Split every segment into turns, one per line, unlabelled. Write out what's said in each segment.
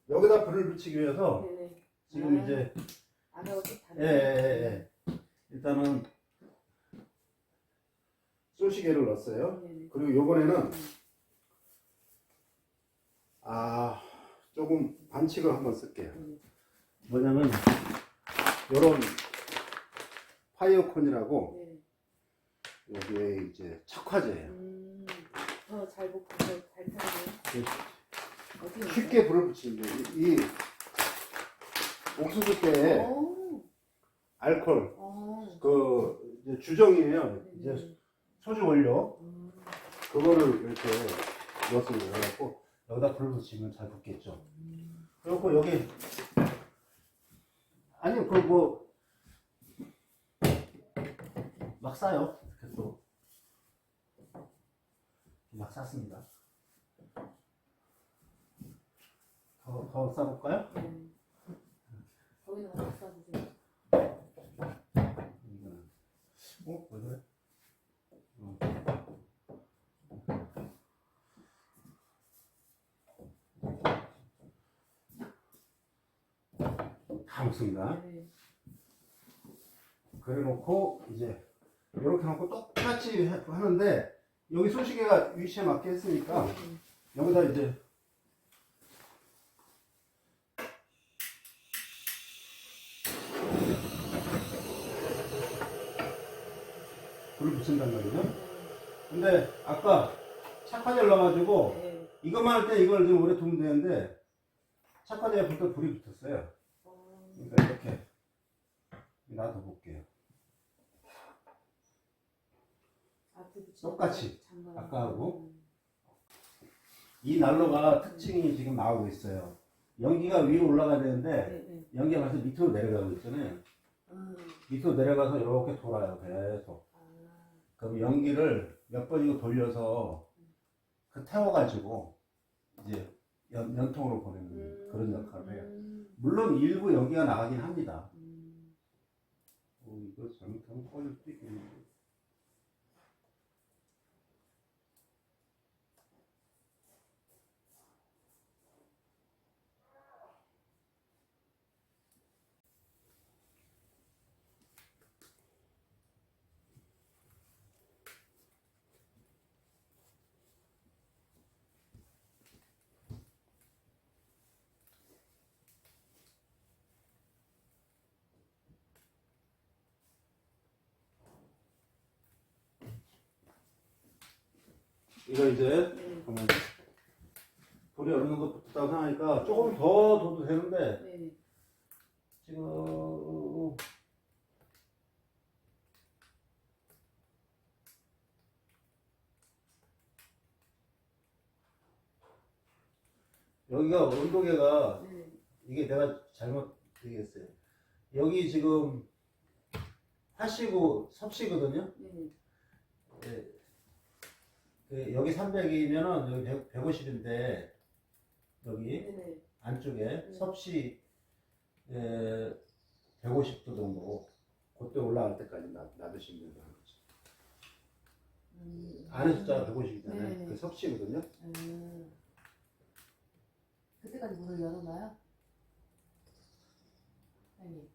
여기다 불을 붙이기 위해서
네네.
지금 이제
안하고 또 다른.
일단은 쏘시개를 넣었어요.
네네.
그리고 요번에는 조금 반칙을 한번 쓸게요. 뭐냐면 요런 파이어콘이라고
네.
여기에 이제 착화제예요.
더잘 볶고 잘 타네요. 어떻게
쉽게 불을 붙이는 거예요. 이 옥수수대에 알콜 그 이제 주정이에요. 이제 소주 원료 그거를 이렇게 넣었습니다. 그래갖고 여기다 불을 붙이면 잘 붙겠죠. 그리고 여기 아니 그 뭐 막 싸요. 이렇게 또 막 쌌습니다. 더 싸볼까요?
거기는 같이 싸주세요.
이거는 왜 그래? 다 먹습니다. 그래 놓고 이제 이렇게 놓고 똑같이 하는데 여기 소시계가 위치에 맞게 했으니까 여기다 이제 불을 붙인단 말이죠. 근데 아까 착화제를 넣어가지고 이것만 할 때 이걸 좀 오래 두면 되는데 착화제에 붙어 불이 붙었어요. 그러니까 이렇게 놔둬 볼게요. 똑같이 아까하고 이 난로가 특징이 지금 나오고 있어요. 연기가 위로 올라가야 되는데 연기가 벌써 밑으로 내려가고 있잖아요. 밑으로 내려가서 이렇게 돌아요. 계속. 그럼 연기를 몇 번이고 돌려서 그 태워가지고 이제 연통으로 보내는 그런 역할을 해요. 물론 일부 연기가 나가긴 합니다. 이거 잘못하면 꺼질 수도 있겠는데. 이거 이제 보면 불이 어느 정도 붙었다고 생각하니까 조금 더 둬도 되는데 지금 여기가 온도계가 이게 내가 잘못 얘기했어요. 여기 지금 하시고 섭씨거든요. 여기 300이면은 여기 150인데 여기 안쪽에 섭씨 150도 정도 그때 올라갈 때까지 놔두시면 되는 거죠. 안에 숫자가 150이잖아요. 그 섭씨거든요.
그때까지 문을 열어놔요? 아니.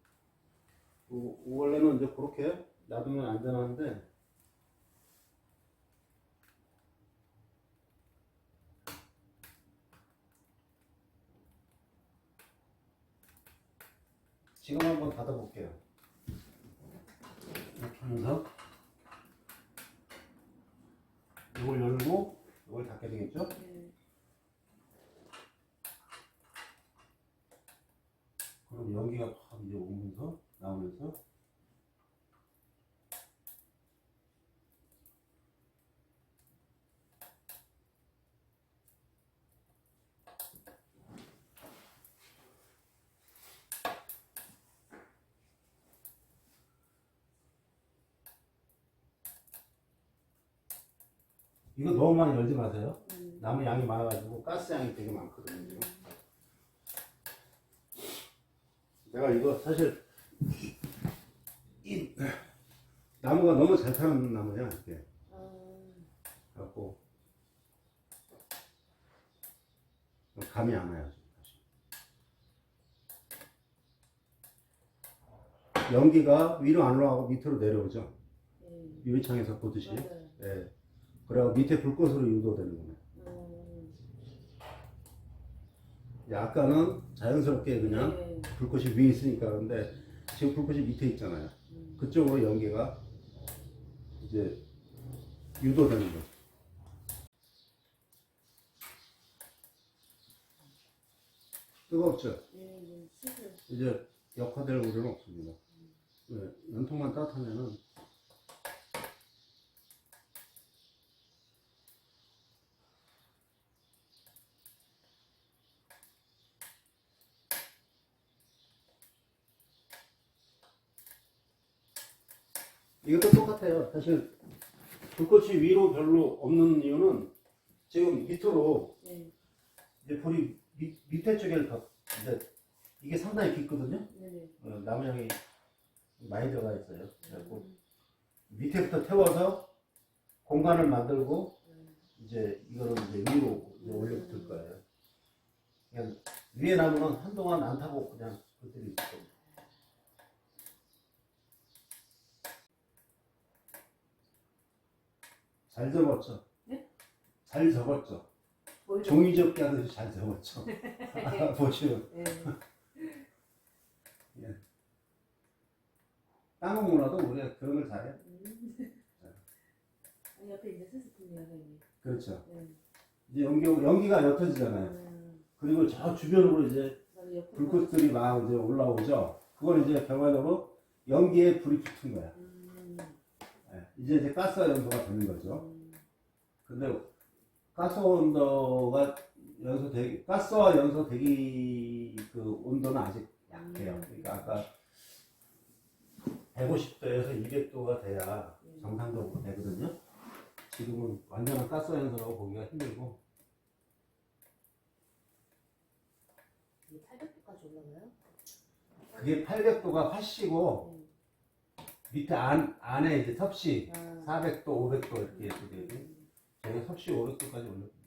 원래는 이제 그렇게 놔두면 안전한데 지금 한번 닫아볼게요. 이렇게 하면서 이걸 열고 이걸 닫게 되겠죠? 그럼 연기가 확 이제 오면서 나오면서 이거 너무 많이 열지 마세요. 나무 양이 많아가지고 가스 양이 되게 많거든요. 지금. 내가 이거 사실 이 나무가 너무 잘 타는 나무야 이게. 갖고 감이 안 와요 지금. 연기가 위로 안 올라가고 밑으로 내려오죠.
예.
유리창에서 보듯이.
맞아요.
예. 그리고 밑에 불꽃으로 유도되는 거예요. 아까는 자연스럽게 그냥
예.
불꽃이 위에 있으니까 그런데 지금 불꽃이 밑에 있잖아요. 그쪽으로 연기가 이제 유도되는 거죠. 뜨겁죠?
예. 시술.
이제 역화될 우려는 없습니다. 네, 연통만 따뜻하면은 이것도 똑같아요. 사실 불꽃이 위로 별로 없는 이유는 지금 밑으로
예.
이제 불이 밑에 쪽에 더 이제 이게 상당히 깊거든요.
네네.
나무향이 많이 들어가 있어요. 그래갖고 밑에부터 태워서 공간을 만들고 이제 이거를 이제 위로 이제 올려붙을 거예요. 그냥 위에 나무는 한동안 안 타고 그냥 그대로 있을 겁니다. 잘 접었죠?
네?
잘 접었죠?
뭘
종이 접기 하듯이 잘 접었죠? 보시면.
예.
예. 땅콩 문화도 우리가 그런 걸 잘해요.
아니 옆에 이제 스스품이요 선생님.
그렇죠.
예.
이제 연기가 옅어지잖아요. 그리고 저 주변으로 이제
나도 옆으로
불꽃들이 막 이제 올라오죠. 그걸 이제 결과적으로 연기에 불이 붙은 거야. 예. 이제 가스 연소가 되는 거죠. 근데 가스와 연소 대기 그 온도는 아직 약해요. 그러니까 아까 150도에서 200도가 돼야 정상적으로 되거든요. 지금은 완전한 가스 연소라고 보기가 힘들고.
이게 800도까지 올라가요?
그게 800도가 화씨고 밑에 안에 이제 섭씨 400도, 500도 이렇게 되고 저희가 섭씨 500도까지 올렸습니다.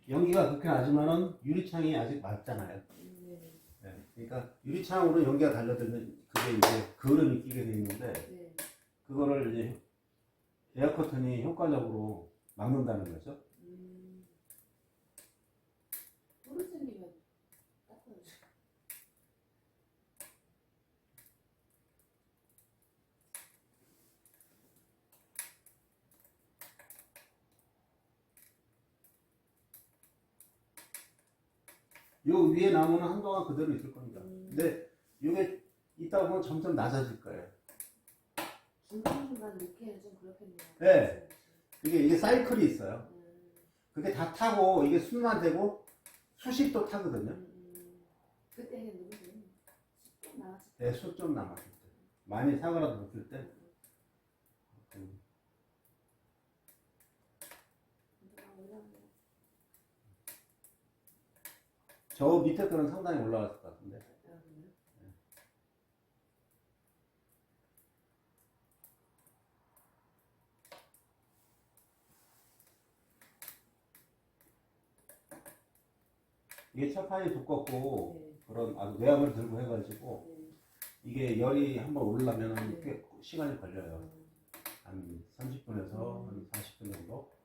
연기가 그렇게 나지만은 유리창이 아직 맑잖아요. 네. 그러니까 유리창으로 연기가 달려들면 그게 이제 그을음이 끼게 돼 있는데 그거를 이제 에어커튼이 효과적으로 막는다는 거죠.
뿔을 생기면 닦아요.
요 위에 나무는 한동안 그대로 있을 겁니다. 근데 이게 있다 보면 점점 낮아질 거예요.
중간중간 놓기에는 좀 그렇겠네요.
네. 이게 사이클이 있어요. 그게 다 타고 이게 숨만 되고 수십도 타거든요.
그때는 누구세요? 10분 나왔을
네, 수 좀 남았을 때. 많이 사과라도 붙을 때. 저 밑에 거는 상당히 올라갔을 것 같은데. 이게 철판이 두껍고 그런 아주 외압을 들고 해가지고 이게 열이 한번 오르려면 꽤 시간이 걸려요. 한 30분에서 한 40분 정도.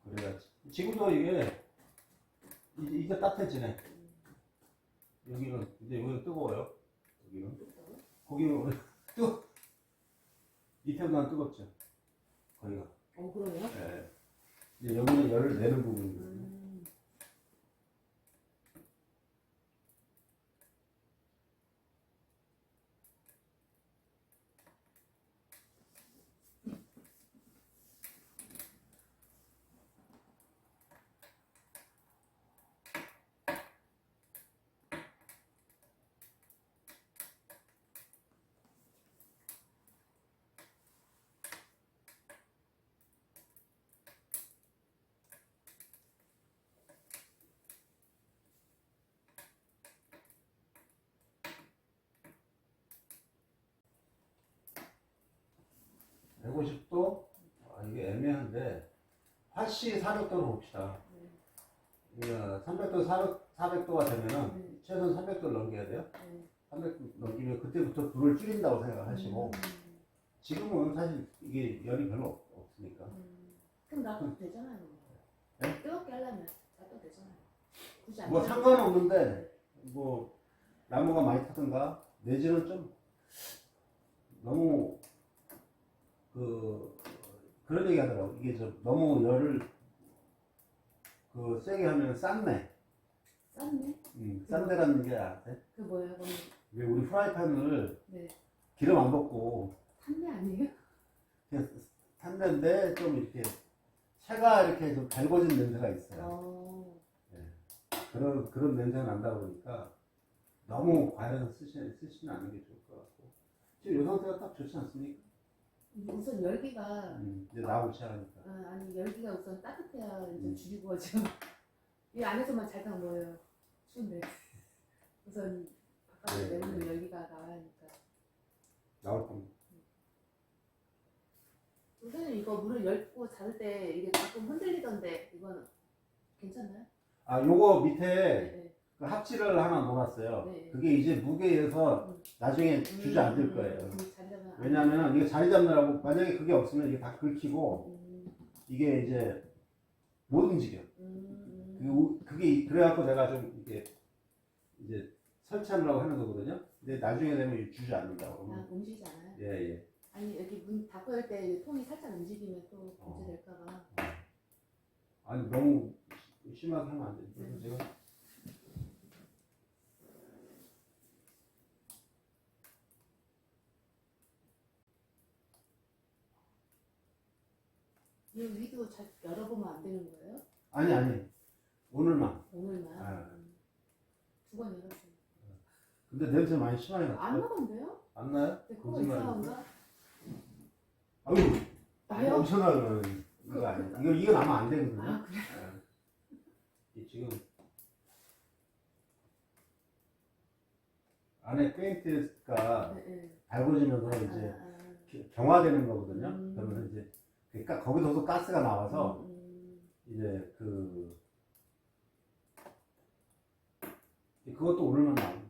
그래야 지금도 이게 따뜻해지네. 여기는 이제 여기 뜨거워요. 여기는 거기는 밑에보다는 뜨겁죠. 거기가.
그러네요?
네. 이제 여기는 열을 내는 부분이거든요. 이게 애매한데 다시 400도로 봅시다.
네.
그러니까 300도, 400도가 되면은 최소한 300도를 넘겨야 돼요.
네.
300도 넘기면 그때부터 불을 줄인다고 생각하시고 지금은 사실 이게 열이 별로 없으니까.
그럼 놔둬도 되잖아요.
네?
뜨겁게 하려면 놔둬도 되잖아요. 굳이 안
뭐
놔둬도
상관없는데 뭐 나무가 많이 타든가 내지는 좀 너무 그런 얘기 하더라고. 이게 좀 너무 열을 세게 하면 싼네.
쌌네?
싼데라는 게 아세요?
그 뭐예요? 그럼
왜 우리 프라이팬을
네.
기름 안 붓고
탄내 아니에요?
그냥 탔는데 좀 이렇게 채가 이렇게 좀 달궈진 냄새가 있어요. 그런 냄새가 난다 보니까 너무 과해서 쓰시면 않는 게 좋을 것 같고 지금 이 상태가 딱 좋지 않습니까?
우선 열기가
이제 나오기 시작하니까.
아니 열기가 우선 따뜻해야 이제 줄이고 지금 이 안에서만 잘당 뭐예요? 추운데 우선 바깥에
네.
내오는 열기가 나와야 하니까.
나올 겁니다.
선생님 이거 물을 열고 자를 때 이게 조금 흔들리던데 이건 괜찮나요?
아, 요거 밑에
네.
그 합치를 하나 놓았어요.
네.
그게 이제 무게에서 나중에 주저앉을 거예요.
자리잡으면 안
왜냐면 이게 자리 잡느라고 만약에 그게 없으면 이게 다 긁히고
음,
이게 이제 못 움직여. 그게 그래갖고 내가 좀 이렇게 이제 설치하려고 하는 거거든요. 근데 나중에 되면 이게 주저앉는다고.
움직이지 않아요?
예, 예.
아니 여기 문 닫고 할 때 통이 살짝 움직이면 또 문제 될까봐.
아니 너무 심하게 하면 안 돼. 그래서 제가
이 위도 잘 열어보면 안 되는 거예요?
아니 오늘만.
오늘만?
아.
2번 열었어요.
근데 냄새 많이 심하게
안
났어요.
나간대요?
안 나요?
내 코가
거짓말.
이상한가?
아유,
나요?
엄청나게 이거 아니야. 이거 나면 안 되거든요.
아 그래?
이 지금 안에 페인트가
네.
달궈지면서 이제 경화되는 거거든요. 그러면 이제 그러니까 거기서도 가스가 나와서 이제 그것도 오늘만 나와.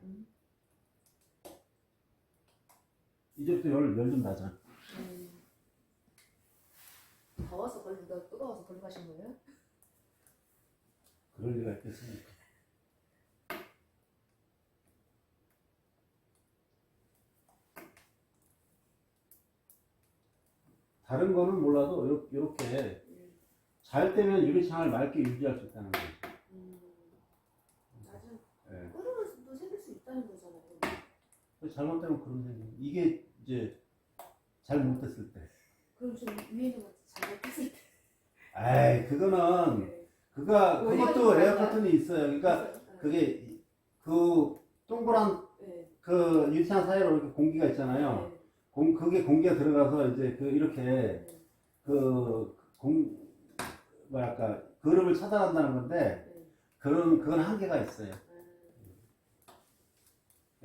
이제부터 열 좀 나잖아.
더워서 걸리다 뜨거워서 걸리 가신 거예요?
그럴 리가 있겠습니까? 다른 거는 몰라도 이렇게 잘 때면 유리창을 맑게 유지할 수 있다는 거죠.
아주
예.
끓으면 또 생길 수 있다는 거잖아요.
잘못되면 그런 생각. 이게 이제 잘 못됐을 때.
그럼 좀 위에는 잘못했을 때.
에이, 그것도 에어 커튼이 있어요. 그러니까 그게 그 동그란 그 유리창 사이로 이렇게 공기가 있잖아요. 그게 공기가 들어가서 이제 이렇게 뭐랄까 그름을 차단한다는 건데 그건 한계가 있어요.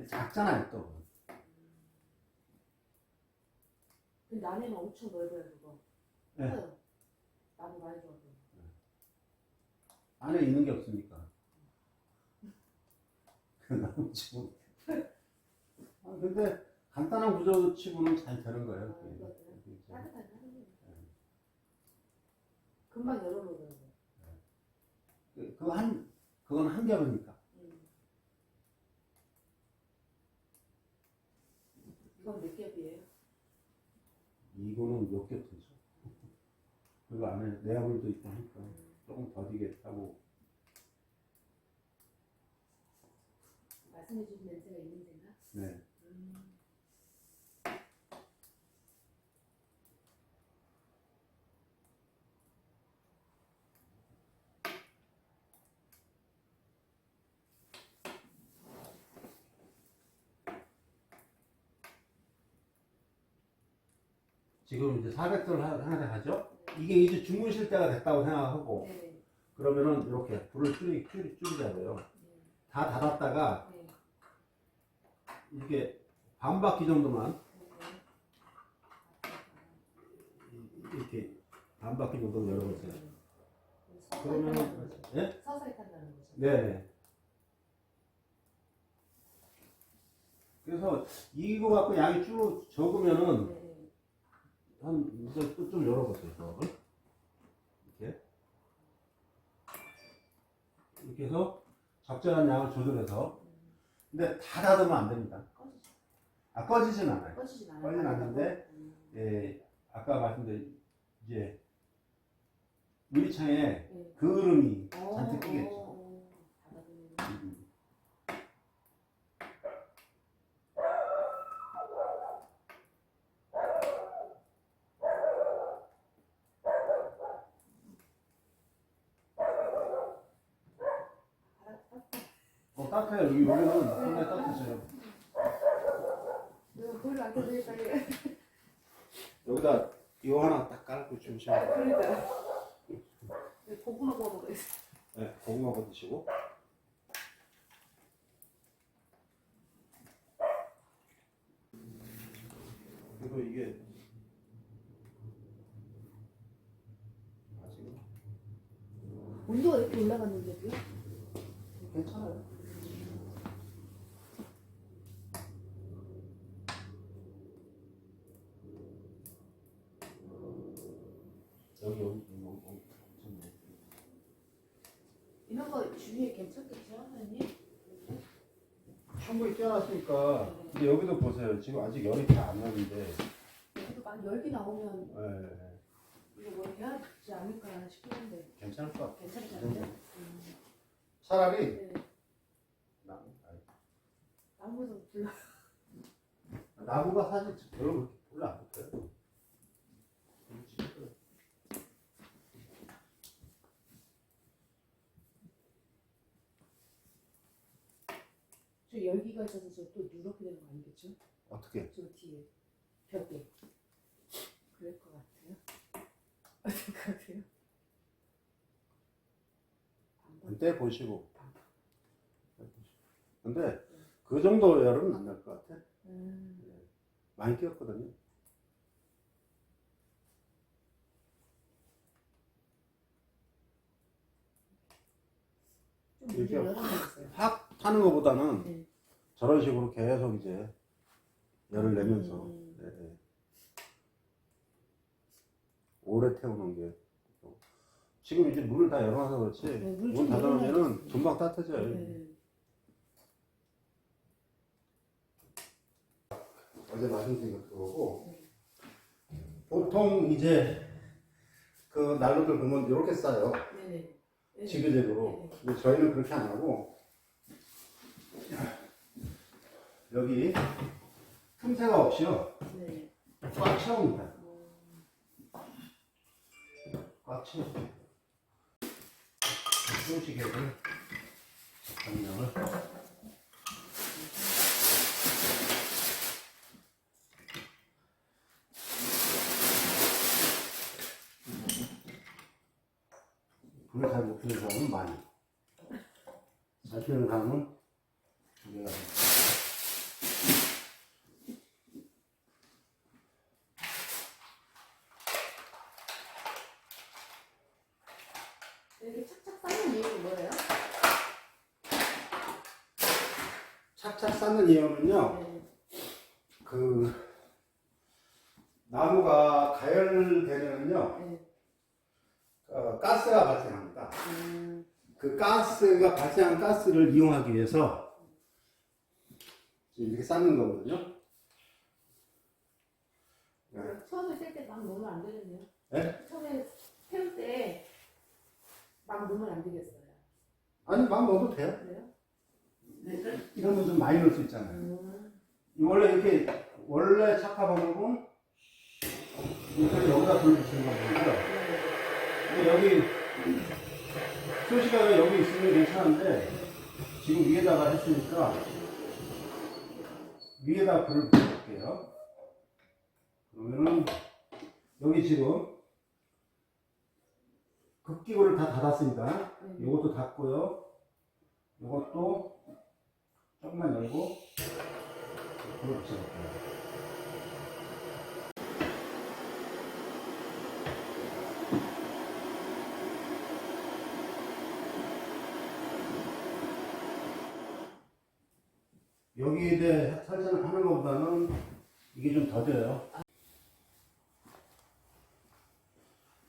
작잖아요 또.
근데 안에는 엄청 넓어요 그거.
네.
커요. 나무 많이 좋아서.
안에 있는 게 없으니까. 그 나무 치고. 근데 간단한 구조 치고는 잘 되는 거예요.
따뜻하게 하는 거예요. 금방 열어놓는 거.
그건 한 겹이니까.
이건 몇 겹이에요?
이거는 몇 겹 되죠. 그리고 안에 내화물도 있고 하니까 조금 더디겠다고.
말씀해 주신 냄새가 있는 데나?
네. 지금 이제 400도를 하나 하죠. 이게 이제 주무실 때가 됐다고 생각하고
네.
그러면은 이렇게 불을 줄이자고요. 다 닫았다가 이렇게 반 바퀴 정도만 이렇게 반 바퀴 정도 열어보세요. 그러면 예?
서서히 탄다는 거죠.
네. 그래서 이거 갖고 양이 쭉 적으면은
네.
한 이제 또 좀 열어보세요. 이렇게 해서 적절한 양을 조절해서. 근데 다 닫으면 안 됩니다.
꺼지죠.
꺼지진 않아요.
꺼지진 않아요.
꺼지진 않는데 아까 말씀드린 이제 유리창에
네.
그을음이 잔뜩 끼겠죠. 따뜻해요. 여기는 상당히 따뜻해요.
거기로 안 켜지니까
여기다 이거 하나 딱 깔고 주무시면 돼요.
그러니까 고구마 구워 먹어요.
네, 고구마 구워 드시고. 그리고 이게 아직
온도가 이렇게 올라갔는데도요?
괜찮아요. 여기
이런 거 주위에 괜찮겠죠, 선생님?
충분히 깨어났으니까. 근데 여기도 보세요. 지금 아직 열이 다 안 나는데.
여기도 막 열기 나오면
네,
이거 뭐 해야 되지 않을까 싶긴 한데
괜찮을 것 같아요.
괜찮지 않아요?
차라리
네. 나무에서 불러.
나무가 사실 별로 안 붙어요.
저 열기가 있어서 저 또 누렇게 되는 거 아니겠죠?
어떻게?
저 뒤에 벽에 그럴 것 같아요. 어떨 것 같아요?
그때 보시고. 근데 그 정도 열은 안 날 것 같아. 많이 끼웠거든요.
좀 문제
이렇게
열은 있어요.
확 타는 것보다는
네.
저런 식으로 계속 이제 열을 내면서 오래 태우는 게. 지금 이제 문을 다 열어놔서 그렇지.
네, 물
문
좀
닫아놓으면은
열어놔야겠어요.
금방 따뜻해져요.
네.
어제 말씀드린 그거고. 보통 이제 그 난로들 보면 이렇게 싸요.
네네. 네.
지그재그로.
네.
근데 저희는 그렇게 안 하고 여기 틈새가 없이요.
네.
꽉 채웁니다. 꽉 채워요. 소시계를 정량을 불을 잘 못 피는 사람은 많이, 잘 피는 사람은 두 개가
이렇게 착착 쌓는 이유는 뭐예요?
착착 쌓는 이유는요.
네.
그 나무가 가열되면요,
네.
가스가 발생합니다. 그 가스가 발생한 가스를 이용하기 위해서 지금 이렇게 쌓는 거거든요.
처음에 셀 때 막 넣으면 안 되겠네요.
네?
처음에 태울 때 막 넣으면 안 되겠어요.
아니, 막 넣어도 돼요.
그래요?
이런 거 좀 많이 넣을 수 있잖아요. 원래 이렇게 원래 착화 방법은 이렇게 여기다 불 붙이는 거거든요. 근데 여기 표시가 여기 있으면 괜찮은데 지금 위에다가 했으니까 위에다 불을 붙여볼게요. 그러면은 여기 지금 급기구를 다 닫았습니다. 이것도 닫고요. 이것도 조금만 열고 불을 붙여볼게요. 여기에 살짝하는 것보다는 이게 좀 더 져요.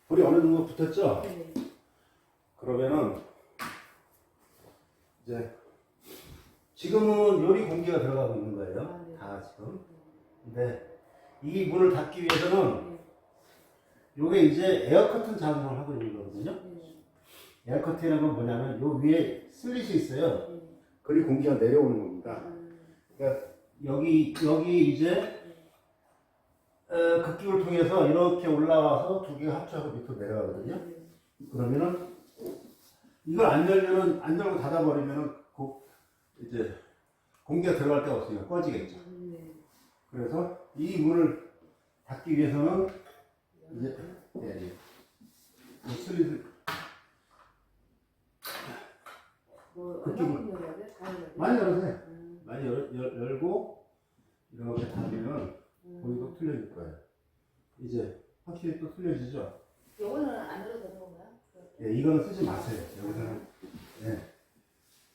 불이 어느 정도 붙었죠?
네.
그러면은 이제 지금은 요리 공기가 들어가고 있는 거예요.
아, 네.
다 지금. 근데 이 문을 닫기 위해서는
네.
요게 이제 에어커튼 작용을 하고 있는 거거든요.
네.
에어커튼이라는 건 뭐냐면 요 위에 슬릿이 있어요.
네.
그리 공기가 내려오는 겁니다. 그러니까 여기 이제 극기를 통해서 이렇게 올라와서 두 개가 합쳐서 밑으로 내려가거든요. 그러면은 이걸 안 열면은 안 열고 닫아버리면은 이제 공기가 들어갈 데가 없으니까 꺼지겠죠. 그래서 이 문을 닫기 위해서는 이제 이 슬릿을
뭐
그렇게
얼마큼 열어야 돼? 다 열어야 돼?
많이 열으세요. 많이 열고 이렇게 닫으면 거기도 틀려질 거예요. 이제 확실히 또 틀려지죠.
요거는 안 열어도 되는 건가요?
예, 이거는 쓰지 마세요. 여기서는. 예.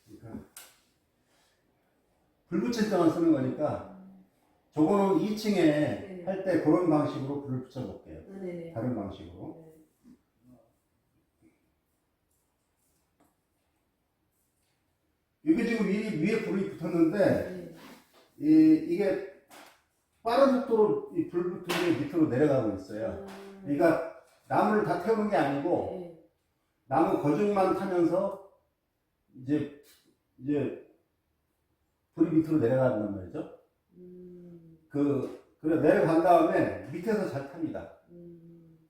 그러니까 불 붙일 때만 쓰는 거니까 저거는 2층에
네.
할 때 그런 방식으로 불을 붙여볼게요.
네네.
다른 방식으로. 이게 지금 위에 불이 붙었는데
네.
이게 빠른 속도로 이 불 붙은 게 밑으로 내려가고 있어요. 그러니까 나무를 다 태우는 게 아니고
네.
나무 거중만 타면서 이제 불이 밑으로 내려간단 말이죠. 그래 내려간 다음에 밑에서 잘 탑니다.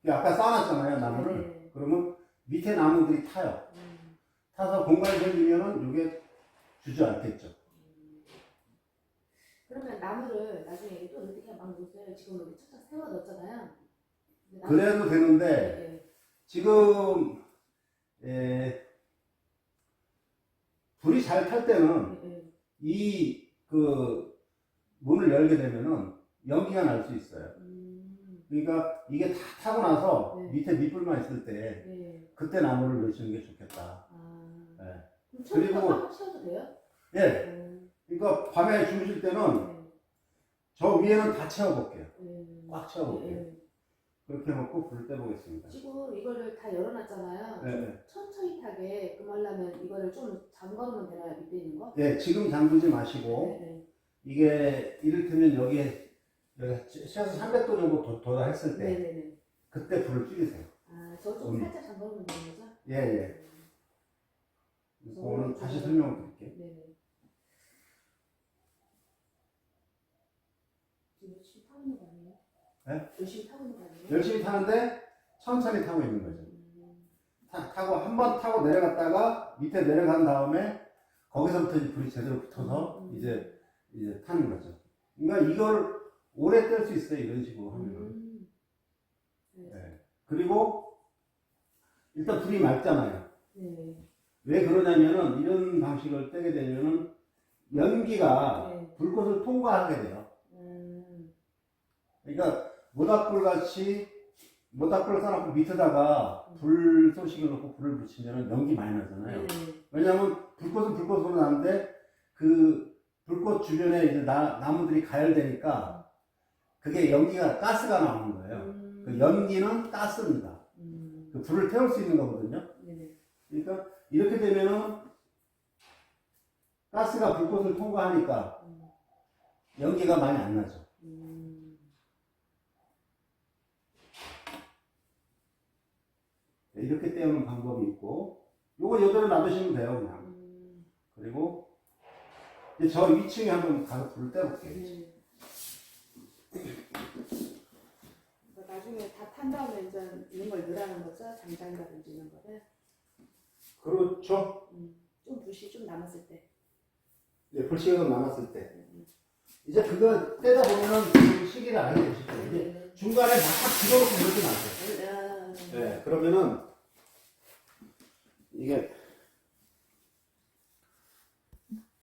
아까 쌓아놨잖아요, 나무를.
네.
그러면 밑에 나무들이 타요. 타서 공간이 생기면은 이게 주저앉겠죠.
그러면 나무를 나중에 또 이렇게 막 놓으세요. 지금 여기 착착 세워 넣었잖아요.
그래도 되는데
네.
지금 불이 잘 탈 때는
네.
이 문을 열게 되면은 연기가 날 수 있어요. 그러니까 이게 다 타고 나서
네.
밑에 밑불만 있을 때
네.
그때 나무를 넣으시는 게 좋겠다.
아.
네.
그럼
그리고-
처음부터 막 치워도 돼요?
예. 그러니까 밤에 주무실 때는 저 위에는 다 채워볼게요. 꽉 채워볼게요. 그렇게 해놓고 불을 떼보겠습니다.
지금 이거를 다 열어놨잖아요.
네.
천천히 타게 하려면 이거를 좀 잠궈놓으면 되나요? 밑에 있는 거?
예, 지금 잠그지 마시고
네.
이게 이를테면 여기 시아스 300도 정도 도달했을 때
네네네.
그때 불을 줄이세요.
아, 저 좀 살짝 잠궈놓으면 되는 거죠?
예, 예. 그거는 다시 설명을 드릴게요.
네네. 지금 열심히 타고 있는 거 아니에요?
네?
열심히 타고 있는 거 아니에요?
열심히 타는데 천천히 타고 있는 거죠. 타고 한 번 타고 내려갔다가 밑에 내려간 다음에 거기서부터 이제 불이 제대로 붙어서 이제 타는 거죠. 그러니까 이걸 오래 뗄 수 있어요. 이런 식으로 하면은. 네. 그리고 일단 불이 맑잖아요.
네.
왜 그러냐면은 이런 방식을 떼게 되면은 연기가
네.
불꽃을 통과하게 돼요. 그러니까 모닥불 같이 모닥불을 쌓아놓고 밑에다가 불 소식을 놓고 불을 붙이면 연기 많이 나잖아요. 왜냐하면 불꽃은 불꽃으로 나는데 그 불꽃 주변에 이제 나무들이 가열되니까 그게 연기가 가스가 나오는 거예요. 그 연기는 가스입니다. 그 불을 태울 수 있는 거거든요. 그러니까 이렇게 되면은 가스가 불꽃을 통과하니까 연기가 많이 안 나죠. 이렇게 떼우는 방법이 있고, 요거 이대로 놔두시면 돼요, 그냥. 그리고 이제 저 위층에 한번 가서 불을 떼볼게요.
나중에 다 탄 다음에 이제 이런 걸 넣으라는 거죠? 장장이라든지 이런 거를.
그렇죠.
좀 불씨 좀 남았을 때.
네, 불씨가 좀 남았을 때. 이제 그거 떼다 보면은 그 시기를 알게 되실 거예요. 이제 중간에 막 집어넣고 그러지 마세요. 네, 그러면은 이게